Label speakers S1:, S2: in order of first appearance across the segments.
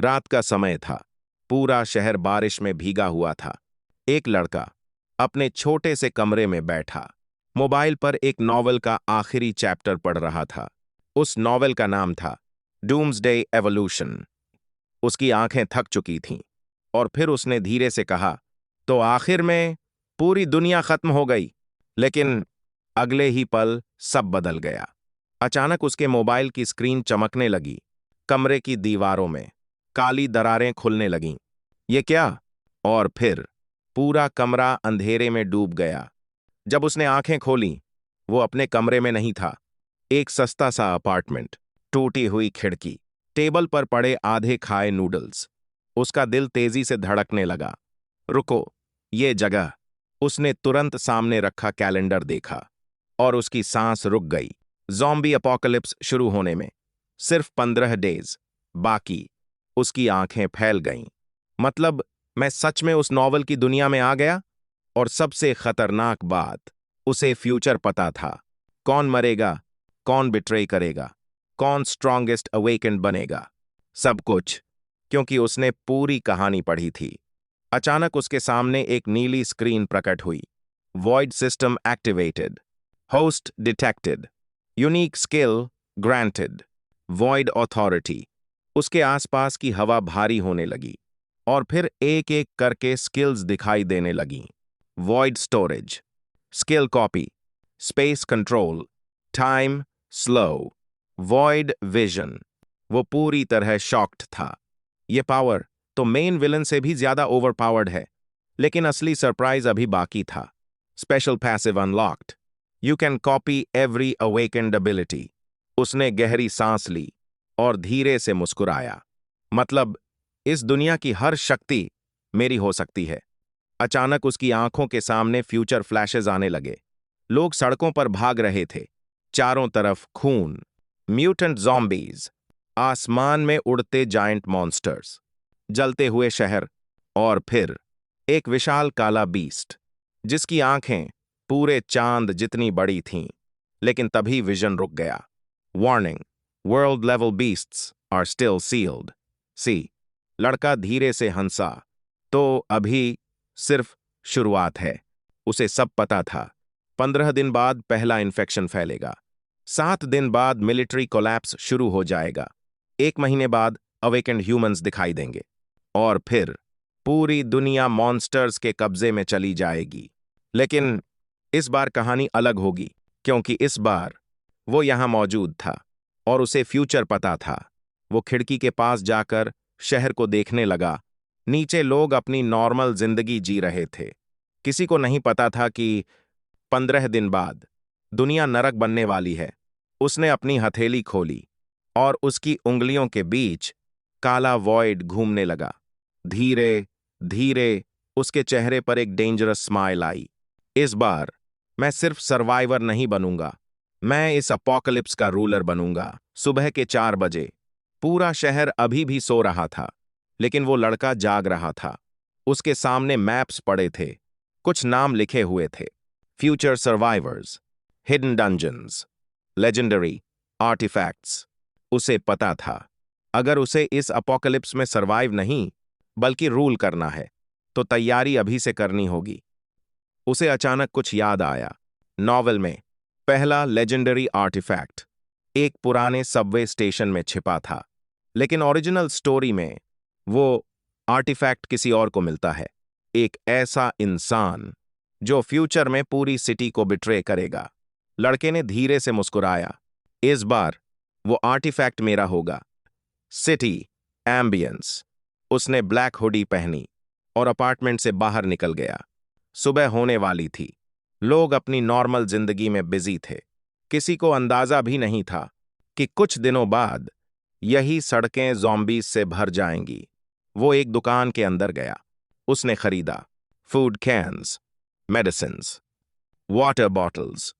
S1: रात का समय था। पूरा शहर बारिश में भीगा हुआ था। एक लड़का अपने छोटे से कमरे में बैठा मोबाइल पर एक नॉवेल का आखिरी चैप्टर पढ़ रहा था। उस नॉवेल का नाम था डूम्सडे एवोल्यूशन। उसकी आंखें थक चुकी थीं और फिर उसने धीरे से कहा, तो आखिर में पूरी दुनिया खत्म हो गई। लेकिन अगले ही पल सब बदल गया। अचानक उसके मोबाइल की स्क्रीन चमकने लगी। कमरे की दीवारों में काली दरारें खुलने लगीं। ये क्या? और फिर पूरा कमरा अंधेरे में डूब गया। जब उसने आंखें खोलीं, वो अपने कमरे में नहीं था। एक सस्ता सा अपार्टमेंट, टूटी हुई खिड़की, टेबल पर पड़े आधे खाए नूडल्स। उसका दिल तेजी से धड़कने लगा। रुको, ये जगह। उसने तुरंत सामने रखा कैलेंडर देखा और उसकी सांस रुक गई। ज़ॉम्बी अपोकलिप्स शुरू होने में सिर्फ 15 डेज बाकी। उसकी आंखें फैल गईं। मतलब, मैं सच में उस नॉवल की दुनिया में आ गया? और सबसे खतरनाक बात, उसे फ्यूचर पता था। कौन मरेगा, कौन बिट्रे करेगा, कौन स्ट्रॉन्गेस्ट अवेकेंड बनेगा, सब कुछ, क्योंकि उसने पूरी कहानी पढ़ी थी। अचानक उसके सामने एक नीली स्क्रीन प्रकट हुई। Void system activated, host detected, unique skill granted, void authority. उसके आसपास की हवा भारी होने लगी और फिर एक एक करके स्किल्स दिखाई देने लगीं। Void storage, skill copy, space control, time slow, void vision. वो पूरी तरह शॉक्ड था। ये पावर तो मेन विलन से भी ज्यादा ओवरपावर्ड है। लेकिन असली सरप्राइज अभी बाकी था। Special passive unlocked, you can copy every awakened ability. उसने गहरी सांस ली और धीरे से मुस्कुराया। मतलब, इस दुनिया की हर शक्ति मेरी हो सकती है। अचानक उसकी आंखों के सामने फ्यूचर फ्लैशेस आने लगे। लोग सड़कों पर भाग रहे थे। चारों तरफ खून, म्यूटेंट ज़ॉम्बीज, आसमान में उड़ते जायंट मॉन्स्टर्स, जलते हुए शहर और फिर एक विशाल काला बीस्ट जिसकी आंखें पूरे चांद जितनी बड़ी थीं। लेकिन तभी विजन रुक गया। Warning, world level beasts are still sealed. See. लड़का धीरे से हंसा। तो अभी सिर्फ शुरुआत है। उसे सब पता था। 15 दिन बाद पहला इन्फेक्शन फैलेगा। 7 दिन बाद मिलिट्री कोलैप्स शुरू हो जाएगा। 1 महीने बाद अवेकेंड ह्यूमंस दिखाई देंगे। और फिर पूरी दुनिया मॉन्स्टर्स के कब्जे में चली जाएगी। लेकिन इस बार कहानी अलग होगी, क्योंकि इस बार वो यहां मौजूद था और उसे फ्यूचर पता था। वो खिड़की के पास जाकर शहर को देखने लगा। नीचे लोग अपनी नॉर्मल जिंदगी जी रहे थे। किसी को नहीं पता था कि 15 दिन बाद दुनिया नरक बनने वाली है। उसने अपनी हथेली खोली और उसकी उंगलियों के बीच काला वॉइड घूमने लगा। धीरे धीरे उसके चेहरे पर एक डेंजरस स्माइल आई। इस बार मैं सिर्फ सर्वाइवर नहीं बनूंगा, मैं इस अपोकलिप्स का रूलर बनूंगा। सुबह के 4 बजे पूरा शहर अभी भी सो रहा था, लेकिन वो लड़का जाग रहा था। उसके सामने मैप्स पड़े थे। कुछ नाम लिखे हुए थे। Future survivors, hidden dungeons, legendary artefacts. उसे पता था, अगर उसे इस अपोकलिप्स में सर्वाइव नहीं बल्कि रूल करना है, तो तैयारी अभी से करनी होगी। उसे अचानक कुछ याद आया। नॉवेल में पहला लेजेंडरी आर्टिफैक्ट एक पुराने सबवे स्टेशन में छिपा था, लेकिन ओरिजिनल स्टोरी में वो आर्टिफैक्ट किसी और को मिलता है। एक ऐसा इंसान जो फ्यूचर में पूरी सिटी को बिट्रे करेगा। लड़के ने धीरे से मुस्कुराया। इस बार वो आर्टिफैक्ट मेरा होगा। City ambience. उसने ब्लैक हुडी पहनी और अपार्टमेंट से बाहर निकल गया। सुबह होने वाली थी। लोग अपनी नॉर्मल जिंदगी में बिजी थे। किसी को अंदाजा भी नहीं था कि कुछ दिनों बाद यही सड़कें ज़ॉम्बीज से भर जाएंगी। वो एक दुकान के अंदर गया। उसने खरीदा food cans, medicines, water bottles,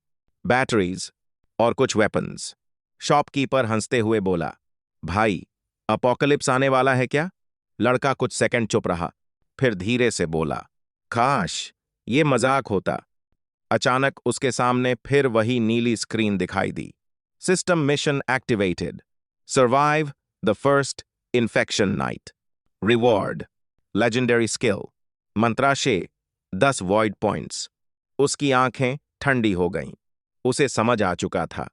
S1: batteries और कुछ वेपन्स। शॉपकीपर हंसते हुए बोला, भाई, अपोकलिप्स आने वाला है क्या? लड़का कुछ सेकंड चुप रहा, फिर धीरे से बोला, काश ये मजाक होता। अचानक उसके सामने फिर वही नीली स्क्रीन दिखाई दी। System mission activated, survive the first infection night. Reward, legendary skill, मंत्राशय 10 वॉइड पॉइंट्स। उसकी आंखें ठंडी हो गईं। उसे समझ आ चुका था,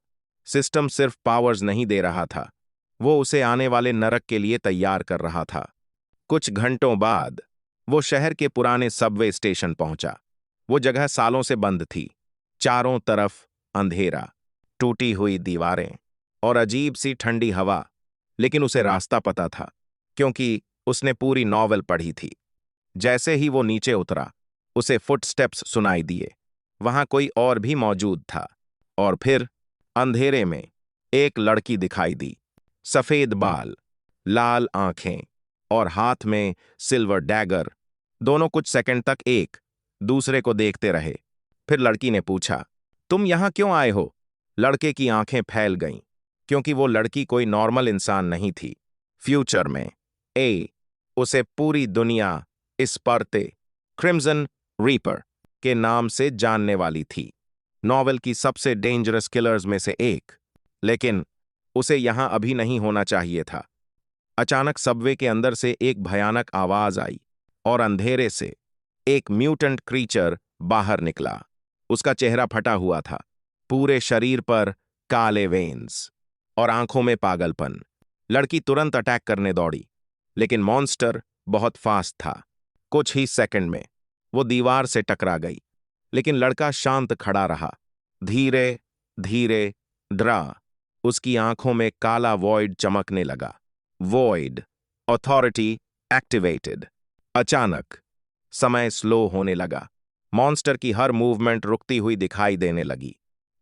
S1: सिस्टम सिर्फ पावर्स नहीं दे रहा था, वो उसे आने वाले नरक के लिए तैयार कर रहा था। कुछ घंटों बाद वो शहर के पुराने सबवे स्टेशन पहुंचा। वो जगह सालों से बंद थी। चारों तरफ अंधेरा, टूटी हुई दीवारें और अजीब सी ठंडी हवा। लेकिन उसे रास्ता पता था, क्योंकि उसने पूरी नॉवेल पढ़ी थी। जैसे ही वो नीचे उतरा, उसे फुटस्टेप्स सुनाई दिए। वहां कोई और भी मौजूद था। और फिर अंधेरे में एक लड़की दिखाई दी। सफेद बाल, लाल आंखें और हाथ में सिल्वर डैगर। दोनों कुछ सेकंड तक एक दूसरे को देखते रहे। फिर लड़की ने पूछा, तुम यहां क्यों आए हो? लड़के की आंखें फैल गईं, क्योंकि वो लड़की कोई नॉर्मल इंसान नहीं थी। फ्यूचर में उसे पूरी दुनिया इस पर्ते क्रिम्सन रीपर के नाम से जानने वाली थी, नॉवेल की सबसे डेंजरस किलर्स में से एक। लेकिन उसे यहां अभी नहीं होना चाहिए था। अचानक सबवे के अंदर से एक भयानक आवाज आई और अंधेरे से एक म्यूटेंट क्रीचर बाहर निकला। उसका चेहरा फटा हुआ था, पूरे शरीर पर काले वेन्स और आंखों में पागलपन। लड़की तुरंत अटैक करने दौड़ी, लेकिन मॉन्स्टर बहुत फास्ट था। कुछ ही सेकंड में वो दीवार से टकरा गई, लेकिन लड़का शांत खड़ा रहा। धीरे धीरे डरा, उसकी आंखों में काला वॉइड चमकने लगा। Void, authority activated. अचानक समय स्लो होने लगा। मॉन्स्टर की हर मूवमेंट रुकती हुई दिखाई देने लगी।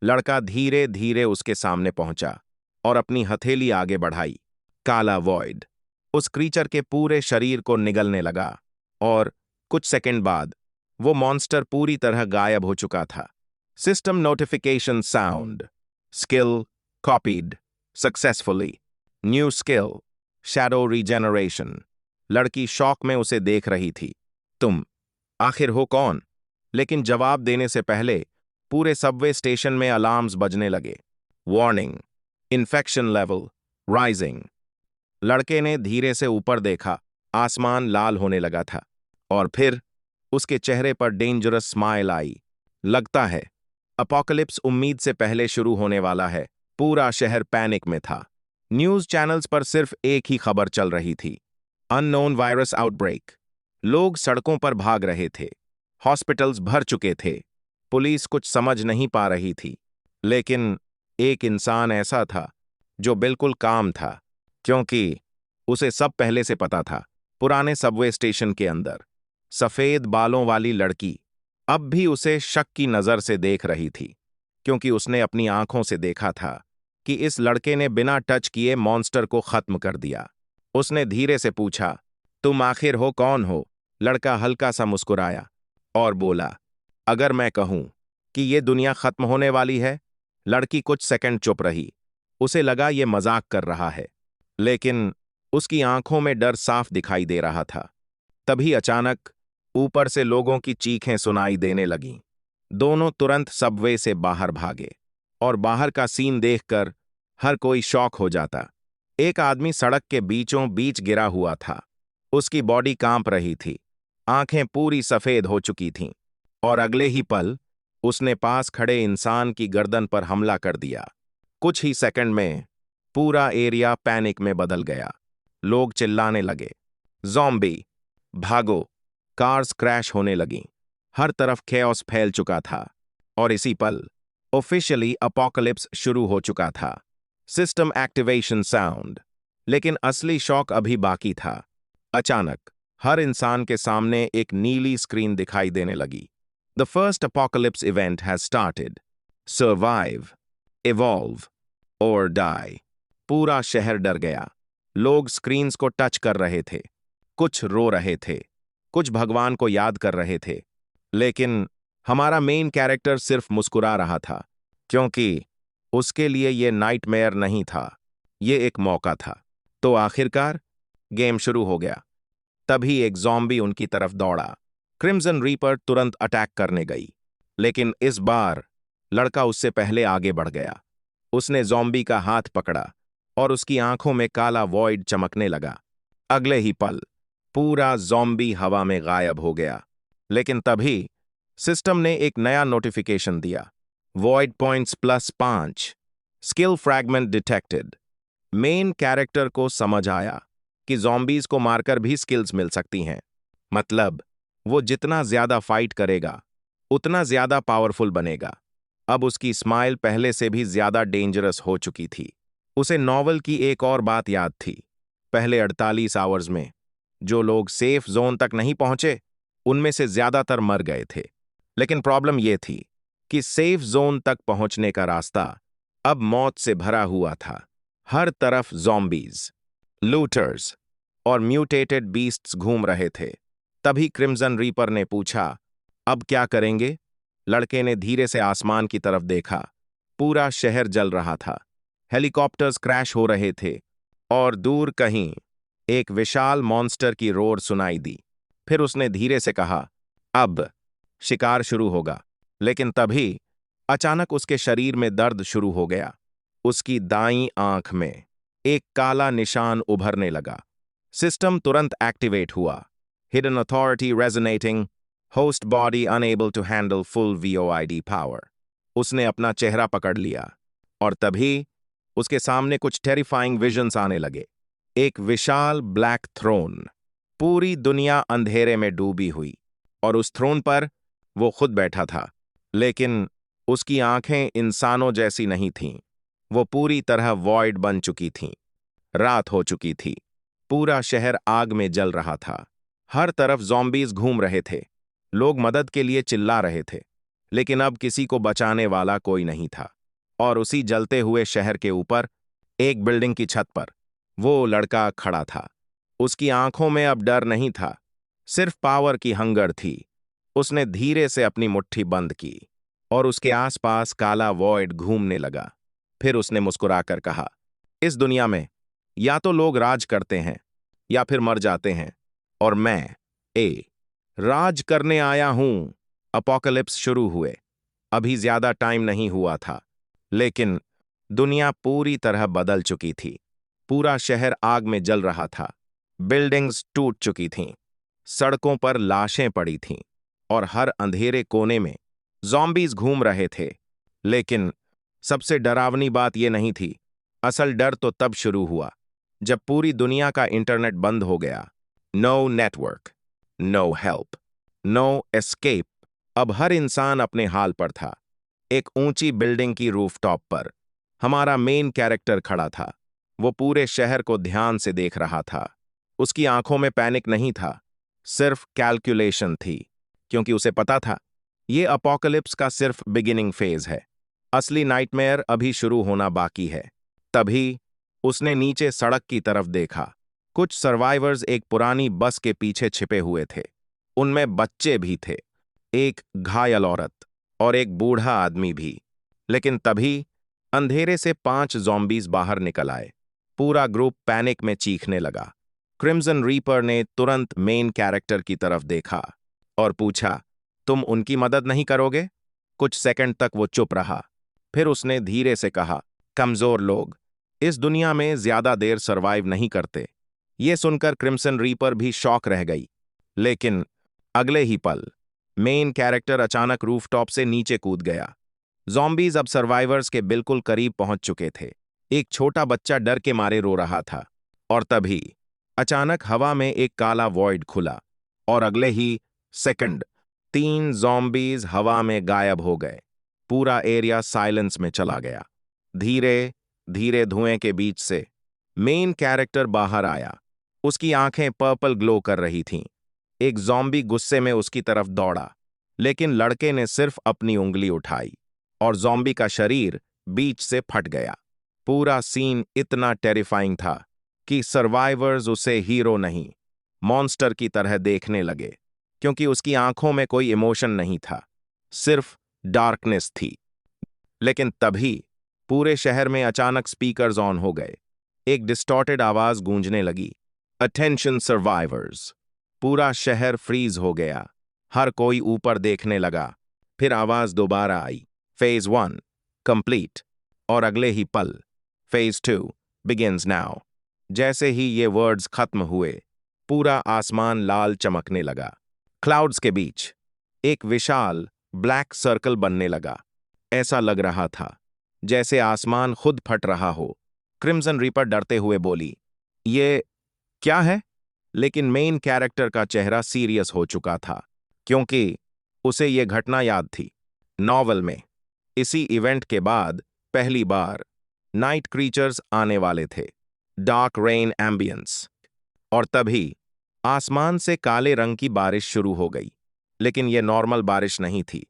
S1: लड़का धीरे धीरे उसके सामने पहुंचा और अपनी हथेली आगे बढ़ाई। काला वॉइड उस क्रीचर के पूरे शरीर को निगलने लगा और कुछ सेकंड बाद वो मॉन्स्टर पूरी तरह गायब हो चुका था। System notification sound. Skill copied successfully. New skill shadow regeneration. लड़की शॉक में उसे देख रही थी। तुम आखिर हो कौन? लेकिन जवाब देने से पहले पूरे सबवे स्टेशन में अलार्म्स बजने लगे। Warning, infection level rising. लड़के ने धीरे से ऊपर देखा। आसमान लाल होने लगा था और फिर उसके चेहरे पर डेंजरस स्माइल आई। लगता है अपोकलिप्स उम्मीद से पहले शुरू होने वाला है। पूरा शहर पैनिक में था। न्यूज चैनल्स पर सिर्फ एक ही खबर चल रही थी, अननोन वायरस आउटब्रेक। लोग सड़कों पर भाग रहे थे, हॉस्पिटल्स भर चुके थे, पुलिस कुछ समझ नहीं पा रही थी। लेकिन एक इंसान ऐसा था जो बिल्कुल काम था, क्योंकि उसे सब पहले से पता था। पुराने सबवे स्टेशन के अंदर सफेद बालों वाली लड़की अब भी उसे शक की नजर से देख रही थी, क्योंकि उसने अपनी आंखों से देखा था कि इस लड़के ने बिना टच किए मॉन्स्टर को खत्म कर दिया। उसने धीरे से पूछा, तुम आखिर हो कौन हो? लड़का हल्का सा मुस्कुराया और बोला, अगर मैं कहूं कि ये दुनिया खत्म होने वाली है? लड़की कुछ सेकंड चुप रही। उसे लगा ये मजाक कर रहा है, लेकिन उसकी आंखों में डर साफ दिखाई दे रहा था। तभी अचानक ऊपर से लोगों की चीखें सुनाई देने लगीं। दोनों तुरंत सबवे से बाहर भागे और बाहर का सीन देखकर हर कोई शॉक हो जाता। एक आदमी सड़क के बीचों बीच गिरा हुआ था। उसकी बॉडी कांप रही थी, आंखें पूरी सफेद हो चुकी थीं और अगले ही पल उसने पास खड़े इंसान की गर्दन पर हमला कर दिया। कुछ ही सेकंड में पूरा एरिया पैनिक में बदल गया। लोग चिल्लाने लगे, ज़ॉम्बी भागो! कार्स क्रैश होने लगीं। हर तरफ केओस फैल चुका था और इसी पल ऑफिशियली अपोकलिप्स शुरू हो चुका था। System activation sound. लेकिन असली शॉक अभी बाकी था। अचानक हर इंसान के सामने एक नीली स्क्रीन दिखाई देने लगी। The first apocalypse event has started. Survive, evolve और डाई। पूरा शहर डर गया। लोग स्क्रीन्स को टच कर रहे थे, कुछ रो रहे थे, कुछ भगवान को याद कर रहे थे। लेकिन हमारा मेन कैरेक्टर सिर्फ मुस्कुरा रहा था, क्योंकि उसके लिए ये नाइटमेयर नहीं था, ये एक मौका था। तो आखिरकार गेम शुरू हो गया। तभी एक ज़ॉम्बी उनकी तरफ दौड़ा। क्रिम्सन रीपर तुरंत अटैक करने गई, लेकिन इस बार लड़का उससे पहले आगे बढ़ गया। उसने ज़ॉम्बी का हाथ पकड़ा और उसकी आंखों में काला वॉइड चमकने लगा। अगले ही पल पूरा ज़ॉम्बी हवा में गायब हो गया। लेकिन तभी सिस्टम ने एक नया नोटिफिकेशन दिया। Void points +5, skill fragment detected. Main character को समझ आया कि ज़ॉम्बीज को मारकर भी स्किल्स मिल सकती हैं। मतलब वो जितना ज्यादा फाइट करेगा उतना ज्यादा पावरफुल बनेगा। अब उसकी स्माइल पहले से भी ज्यादा डेंजरस हो चुकी थी। उसे नॉवल की एक और बात याद थी। पहले 48 आवर्स में जो लोग सेफ जोन तक नहीं पहुंचे उनमें से ज्यादातर मर गए थे। लेकिन प्रॉब्लम यह थी कि सेफ जोन तक पहुंचने का रास्ता अब मौत से भरा हुआ था। हर तरफ ज़ॉम्बीज, लूटर्स और म्यूटेटेड बीस्ट्स घूम रहे थे। तभी क्रिम्सन रीपर ने पूछा, अब क्या करेंगे? लड़के ने धीरे से आसमान की तरफ देखा। पूरा शहर जल रहा था। हेलीकॉप्टर्स क्रैश हो रहे थे और दूर कहीं एक विशाल मॉन्स्टर की रोर सुनाई दी। फिर उसने धीरे से कहा, अब शिकार शुरू होगा। लेकिन तभी अचानक उसके शरीर में दर्द शुरू हो गया। उसकी दाईं आंख में एक काला निशान उभरने लगा। सिस्टम तुरंत एक्टिवेट हुआ। Hidden authority resonating, host body unable to handle full VOID power. उसने अपना चेहरा पकड़ लिया और तभी उसके सामने कुछ टेरिफाइंग विजन्स आने लगे। एक विशाल ब्लैक थ्रोन, पूरी दुनिया अंधेरे में डूबी हुई, और उस थ्रोन पर वो खुद बैठा था। लेकिन उसकी आंखें इंसानों जैसी नहीं थीं। वो पूरी तरह वॉइड बन चुकी थीं। रात हो चुकी थी। पूरा शहर आग में जल रहा था। हर तरफ ज़ॉम्बीज घूम रहे थे। लोग मदद के लिए चिल्ला रहे थे, लेकिन अब किसी को बचाने वाला कोई नहीं था। और उसी जलते हुए शहर के ऊपर एक बिल्डिंग की छत पर वो लड़का खड़ा था। उसकी आंखों में अब डर नहीं था, सिर्फ पावर की हंगर थी। उसने धीरे से अपनी मुट्ठी बंद की और उसके आसपास काला वॉइड घूमने लगा। फिर उसने मुस्कुराकर कहा, इस दुनिया में या तो लोग राज करते हैं या फिर मर जाते हैं, और मैं राज करने आया हूं। अपोकलिप्स शुरू हुए। अभी ज्यादा टाइम नहीं हुआ था, लेकिन दुनिया पूरी तरह बदल चुकी थी। पूरा शहर आग में जल रहा था। बिल्डिंग्स टूट चुकी थीं, सड़कों पर लाशें पड़ी थीं, और हर अंधेरे कोने में ज़ॉम्बीज घूम रहे थे। लेकिन सबसे डरावनी बात यह नहीं थी। असल डर तो तब शुरू हुआ जब पूरी दुनिया का इंटरनेट बंद हो गया। No network, no help, no escape. अब हर इंसान अपने हाल पर था। एक ऊंची बिल्डिंग की रूफटॉप पर हमारा मेन कैरेक्टर खड़ा था। वो पूरे शहर को ध्यान से देख रहा था। उसकी आंखों में पैनिक नहीं था, सिर्फ कैलकुलेशन थी, क्योंकि उसे पता था ये अपोकलिप्स का सिर्फ बिगिनिंग फेज है। असली नाइटमेयर अभी शुरू होना बाकी है। तभी उसने नीचे सड़क की तरफ देखा। कुछ सर्वाइवर्स एक पुरानी बस के पीछे छिपे हुए थे। उनमें बच्चे भी थे, एक घायल औरत और एक बूढ़ा आदमी भी। लेकिन तभी अंधेरे से 5 ज़ॉम्बीज बाहर निकल आए। पूरा ग्रुप पैनिक में चीखने लगा। क्रिम्सन रीपर ने तुरंत मेन कैरेक्टर की तरफ देखा और पूछा, तुम उनकी मदद नहीं करोगे? कुछ सेकंड तक वो चुप रहा। फिर उसने धीरे से कहा, कमजोर लोग इस दुनिया में ज्यादा देर सरवाइव नहीं करते। ये सुनकर क्रिम्सन रीपर भी शॉक रह गई। लेकिन अगले ही पल मेन कैरेक्टर अचानक रूफटॉप से नीचे कूद गया। ज़ॉम्बीज अब सर्वाइवर्स के बिल्कुल करीब पहुंच चुके थे। एक छोटा बच्चा डर के मारे रो रहा था। और तभी अचानक हवा में एक काला वॉइड खुला और अगले ही सेकंड 3 ज़ॉम्बीज हवा में गायब हो गए। पूरा एरिया साइलेंस में चला गया। धीरे धीरे धुएं के बीच से मेन कैरेक्टर बाहर आया। उसकी आंखें पर्पल ग्लो कर रही थीं। एक ज़ॉम्बी गुस्से में उसकी तरफ दौड़ा, लेकिन लड़के ने सिर्फ अपनी उंगली उठाई और ज़ॉम्बी का शरीर बीच से फट गया। पूरा सीन इतना टेरिफाइंग था कि सर्वाइवर्स उसे हीरो नहीं, मॉन्स्टर की तरह देखने लगे, क्योंकि उसकी आंखों में कोई इमोशन नहीं था, सिर्फ डार्कनेस थी। लेकिन तभी पूरे शहर में अचानक स्पीकर्स ऑन हो गए। एक डिस्टॉर्टेड आवाज गूंजने लगी, अटेंशन सर्वाइवर्स। पूरा शहर फ्रीज हो गया। हर कोई ऊपर देखने लगा। फिर आवाज दोबारा आई, फेज 1 कंप्लीट। और अगले ही पल, फेज 2 बिगिंस नाउ। जैसे ही ये वर्ड्स खत्म हुए, पूरा आसमान लाल चमकने लगा। क्लाउड्स के बीच एक विशाल ब्लैक सर्कल बनने लगा। ऐसा लग रहा था जैसे आसमान खुद फट रहा हो। क्रिम्सन रीपर डरते हुए बोली, ये क्या है? लेकिन मेन कैरेक्टर का चेहरा सीरियस हो चुका था, क्योंकि उसे यह घटना याद थी। नॉवल में इसी इवेंट के बाद पहली बार नाइट क्रीचर्स आने वाले थे, डार्क रेन एम्बियंस, और तभी आसमान से काले रंग की बारिश शुरू हो गई। लेकिन यह नॉर्मल बारिश नहीं थी।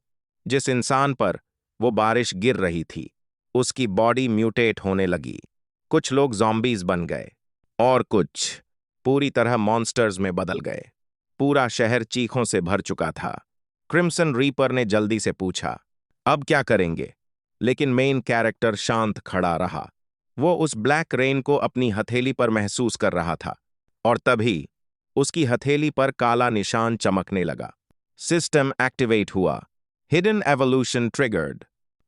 S1: जिस इंसान पर वो बारिश गिर रही थी, उसकी बॉडी म्यूटेट होने लगी। कुछ लोग ज़ॉम्बीज बन गए और कुछ पूरी तरह मॉन्स्टर्स में बदल गए। पूरा शहर चीखों से भर चुका था। क्रिम्सन रीपर ने जल्दी से पूछा, अब क्या करेंगे? लेकिन मेन कैरेक्टर शांत खड़ा रहा। वो उस ब्लैक रेन को अपनी हथेली पर महसूस कर रहा था, और तभी उसकी हथेली पर काला निशान चमकने लगा। सिस्टम एक्टिवेट हुआ। Hidden evolution triggered.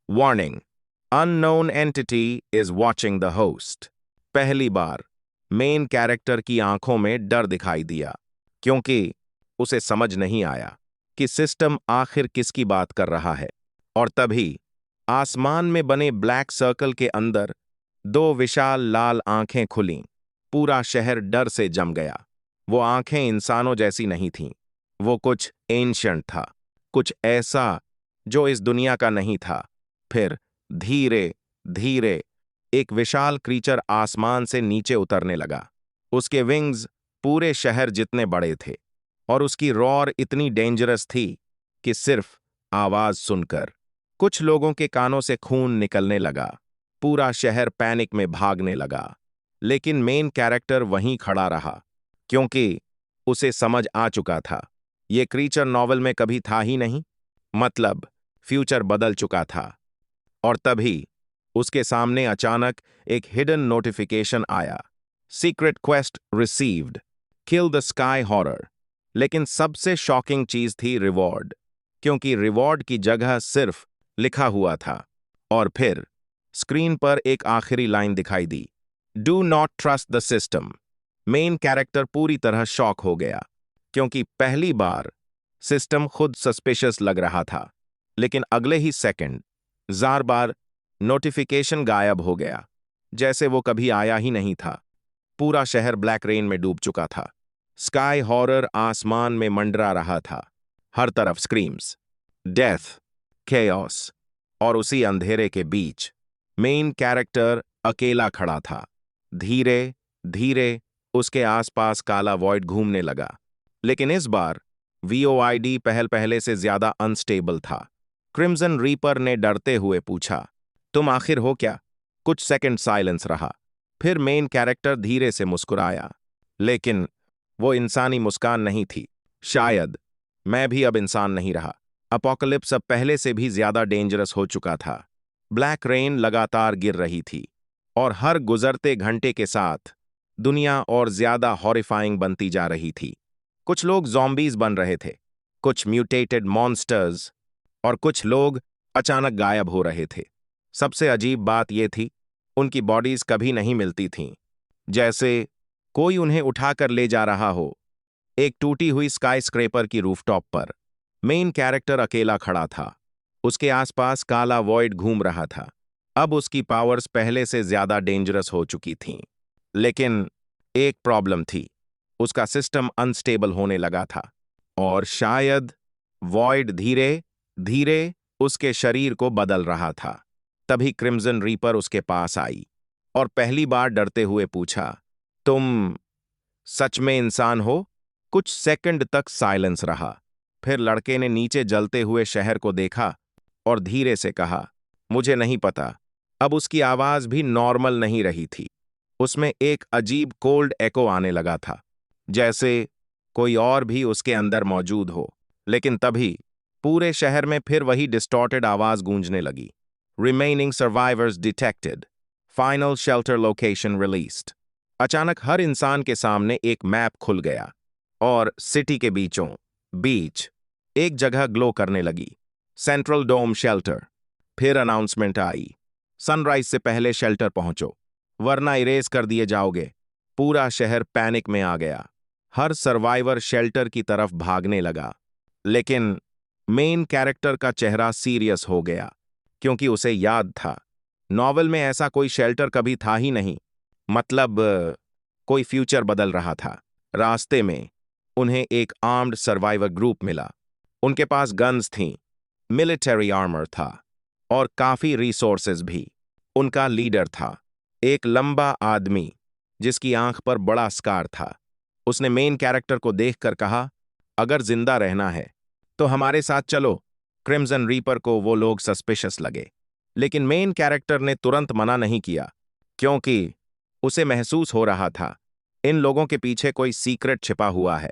S1: Warning, unknown entity is watching the host. पहली बार मेन कैरेक्टर की आंखों में डर दिखाई दिया, क्योंकि उसे समझ नहीं आया कि सिस्टम आखिर किसकी बात कर रहा है। और तभी आसमान में बने ब्लैक सर्कल के अंदर दो विशाल लाल आंखें खुलीं। पूरा शहर डर से जम गया। वो आंखें इंसानों जैसी नहीं थीं। वो कुछ एंशिएंट था, कुछ ऐसा जो इस दुनिया का नहीं था। फिर धीरे धीरे एक विशाल क्रीचर आसमान से नीचे उतरने लगा। उसके विंग्स पूरे शहर जितने बड़े थे, और उसकी रॉर इतनी डेंजरस थी कि सिर्फ आवाज सुनकर कुछ लोगों के कानों से खून निकलने लगा। पूरा शहर पैनिक में भागने लगा। लेकिन मेन कैरेक्टर वहीं खड़ा रहा, क्योंकि उसे समझ आ चुका था ये क्रीचर नॉवल में कभी था ही नहीं। मतलब फ्यूचर बदल चुका था। और तभी उसके सामने अचानक एक हिडन नोटिफिकेशन आया, secret quest received, kill the sky horror. लेकिन सबसे शॉकिंग चीज थी रिवॉर्ड, क्योंकि रिवॉर्ड की जगह सिर्फ लिखा हुआ था। और फिर स्क्रीन पर एक आखिरी लाइन दिखाई दी, do not trust the system. Main character पूरी तरह शॉक हो गया, क्योंकि पहली बार सिस्टम खुद सस्पिशियस लग रहा था। लेकिन अगले ही सेकंड जार बार नोटिफिकेशन गायब हो गया, जैसे वो कभी आया ही नहीं था। पूरा शहर ब्लैक रेन में डूब चुका था। स्काई हॉरर आसमान में मंडरा रहा था। हर तरफ स्क्रीम्स, डेथ, केओस, और उसी अंधेरे के बीच मेन कैरेक्टर अकेला खड़ा था। धीरे धीरे उसके आसपास काला वॉइड घूमने लगा। लेकिन इस बार वीओआईडी पहले से ज्यादा अनस्टेबल था। क्रिम्सन रीपर ने डरते हुए पूछा, तुम आखिर हो क्या? कुछ सेकंड साइलेंस रहा। फिर मेन कैरेक्टर धीरे से मुस्कुराया, लेकिन वो इंसानी मुस्कान नहीं थी। शायद मैं भी अब इंसान नहीं रहा। अपोकलिप्स अब पहले से भी ज्यादा डेंजरस हो चुका था। ब्लैक रेन लगातार गिर रही थी, और हर गुजरते घंटे के साथ दुनिया और ज्यादा हॉरिफाइंग बनती जा रही थी। कुछ लोग ज़ॉम्बीज बन रहे थे, कुछ म्यूटेटेड मॉन्स्टर्स, और कुछ लोग अचानक गायब हो रहे थे। सबसे अजीब बात यह थी, उनकी बॉडीज कभी नहीं मिलती थीं, जैसे कोई उन्हें उठाकर ले जा रहा हो। एक टूटी हुई स्काई स्क्रेपर की रूफटॉप पर मेन कैरेक्टर अकेला खड़ा था। उसके आसपास काला वॉइड घूम रहा था। अब उसकी पावर्स पहले से ज्यादा डेंजरस हो चुकी थीं। लेकिन एक प्रॉब्लम थी, उसका सिस्टम अनस्टेबल होने लगा था, और शायद वॉइड धीरे धीरे उसके शरीर को बदल रहा था। तभी क्रिम्सन रीपर उसके पास आई और पहली बार डरते हुए पूछा, तुम सच में इंसान हो? कुछ सेकंड तक साइलेंस रहा। फिर लड़के ने नीचे जलते हुए शहर को देखा और धीरे से कहा, मुझे नहीं पता। अब उसकी आवाज भी नॉर्मल नहीं रही थी। उसमें एक अजीब कोल्ड एको आने लगा था, जैसे कोई और भी उसके अंदर मौजूद हो। लेकिन तभी पूरे शहर में फिर वही डिस्टॉर्टेड आवाज गूंजने लगी, remaining survivors detected, final shelter location released. अचानक हर इंसान के सामने एक मैप खुल गया, और सिटी के बीचों बीच एक जगह ग्लो करने लगी, सेंट्रल डोम शेल्टर। फिर अनाउंसमेंट आई, सनराइज से पहले शेल्टर पहुंचो, वरना इरेज कर दिए जाओगे। पूरा शहर पैनिक में आ गया। हर सर्वाइवर शेल्टर की तरफ भागने लगा। लेकिन मेन कैरेक्टर का चेहरा सीरियस हो गया, क्योंकि उसे याद था नॉवेल में ऐसा कोई शेल्टर कभी था ही नहीं। मतलब कोई फ्यूचर बदल रहा था। रास्ते में उन्हें एक आर्म्ड सर्वाइवर ग्रुप मिला। उनके पास गन्स थीं, मिलिट्री आर्मर था और काफी रिसोर्सेज भी। उनका लीडर था एक लंबा आदमी जिसकी आंख पर बड़ा स्कार था। उसने मेन कैरेक्टर को देखकर कहा, अगर जिंदा रहना है तो हमारे साथ चलो। क्रिम्सन रीपर को वो लोग सस्पिशियस लगे, लेकिन मेन कैरेक्टर ने तुरंत मना नहीं किया, क्योंकि उसे महसूस हो रहा था इन लोगों के पीछे कोई सीक्रेट छिपा हुआ है।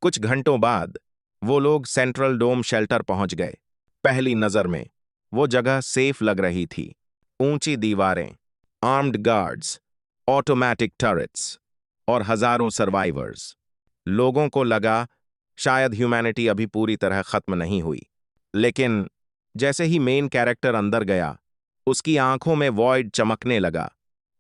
S1: कुछ घंटों बाद वो लोग सेंट्रल डोम शेल्टर पहुंच गए। पहली नजर में वो जगह सेफ लग रही थी। ऊंची दीवारें, आर्म्ड गार्ड्स, ऑटोमेटिक टर्रेट्स और हजारों सर्वाइवर्स। लोगों को लगा शायद ह्यूमैनिटी अभी पूरी तरह खत्म नहीं हुई। लेकिन जैसे ही मेन कैरेक्टर अंदर गया, उसकी आंखों में वॉइड चमकने लगा।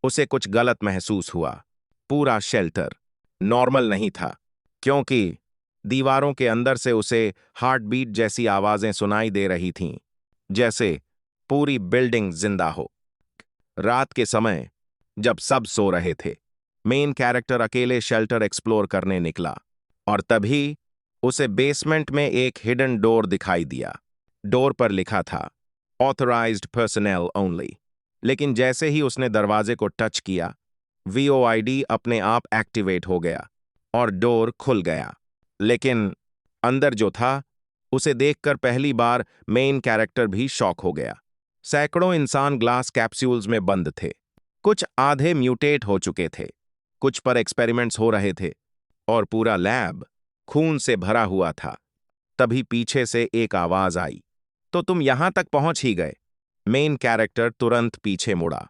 S1: उसे कुछ गलत महसूस हुआ। पूरा शेल्टर नॉर्मल नहीं था, क्योंकि दीवारों के अंदर से उसे हार्ट बीट जैसी आवाजें सुनाई दे रही थीं, जैसे पूरी बिल्डिंग जिंदा हो। रात के समय जब सब सो रहे थे, मेन कैरेक्टर अकेले शेल्टर एक्सप्लोर करने निकला, और तभी उसे बेसमेंट में एक हिडन डोर दिखाई दिया। डोर पर लिखा था ऑथराइज्ड पर्सनल ओनली। लेकिन जैसे ही उसने दरवाजे को टच किया, वीओआईडी अपने आप एक्टिवेट हो गया और डोर खुल गया। लेकिन अंदर जो था उसे देखकर पहली बार मेन कैरेक्टर भी शॉक हो गया। सैकड़ों इंसान ग्लास कैप्सूल्स में बंद थे। कुछ आधे म्यूटेट हो चुके थे, कुछ पर एक्सपेरिमेंट्स हो रहे थे, और पूरा लैब खून से भरा हुआ था। तभी पीछे से एक आवाज आई, तो तुम यहां तक पहुंच ही गए। मेन कैरेक्टर तुरंत पीछे मुड़ा,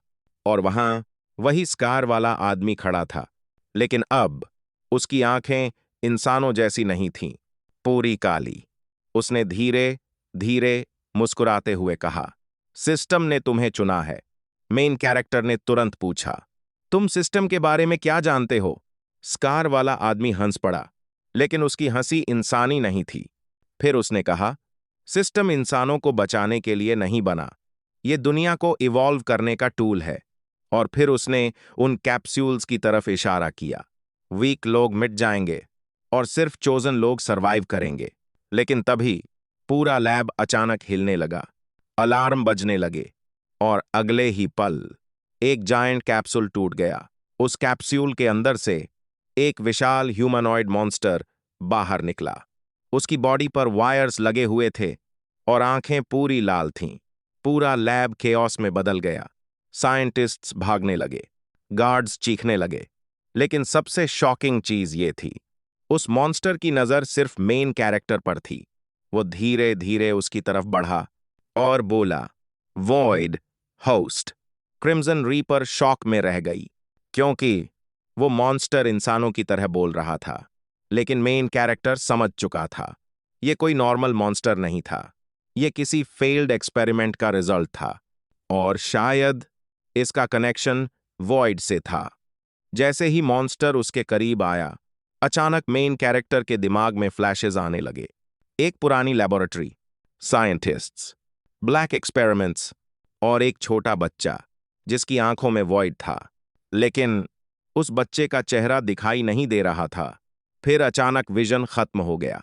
S1: और वहां वही स्कार वाला आदमी खड़ा था। लेकिन अब उसकी आंखें इंसानों जैसी नहीं थीं, पूरी काली। उसने धीरे धीरे मुस्कुराते हुए कहा, सिस्टम ने तुम्हें चुना है। मेन कैरेक्टर ने तुरंत पूछा, तुम सिस्टम के बारे में क्या जानते हो? स्कार वाला आदमी हंस पड़ा, लेकिन उसकी हंसी इंसानी नहीं थी। फिर उसने कहा, सिस्टम इंसानों को बचाने के लिए नहीं बना, ये दुनिया को इवॉल्व करने का टूल है। और फिर उसने उन कैप्सूल्स की तरफ इशारा किया। वीक लोग मिट जाएंगे और सिर्फ चोजन लोग सरवाइव करेंगे। लेकिन तभी पूरा लैब अचानक हिलने लगा, अलार्म बजने लगे, और अगले ही पल एक जायंट कैप्सूल टूट गया। उस कैप्सूल के अंदर से एक विशाल ह्यूमनॉइड मॉन्स्टर बाहर निकला। उसकी बॉडी पर वायर्स लगे हुए थे और आंखें पूरी लाल थीं। पूरा लैब केओस में बदल गया। साइंटिस्ट्स भागने लगे, गार्ड्स चीखने लगे। लेकिन सबसे शॉकिंग चीज ये थी, उस मॉन्स्टर की नजर सिर्फ मेन कैरेक्टर पर थी। वो धीरे धीरे उसकी तरफ बढ़ा और बोला, void host. Crimson reaper shock में रह गई, क्योंकि वो मॉन्स्टर इंसानों की तरह बोल रहा था। लेकिन मेन कैरेक्टर समझ चुका था, ये कोई नॉर्मल मॉन्स्टर नहीं था, ये किसी फेल्ड एक्सपेरिमेंट का रिजल्ट था, और शायद इसका कनेक्शन वॉइड से था। जैसे ही मॉन्स्टर उसके करीब आया, अचानक मेन कैरेक्टर के दिमाग में फ्लैशेस आने लगे। एक पुरानी लेबोरेटरी, साइंटिस्ट्स, ब्लैक एक्सपेरिमेंट्स, और एक छोटा बच्चा जिसकी आंखों में वॉइड था। लेकिन उस बच्चे का चेहरा दिखाई नहीं दे रहा था। फिर अचानक विजन खत्म हो गया।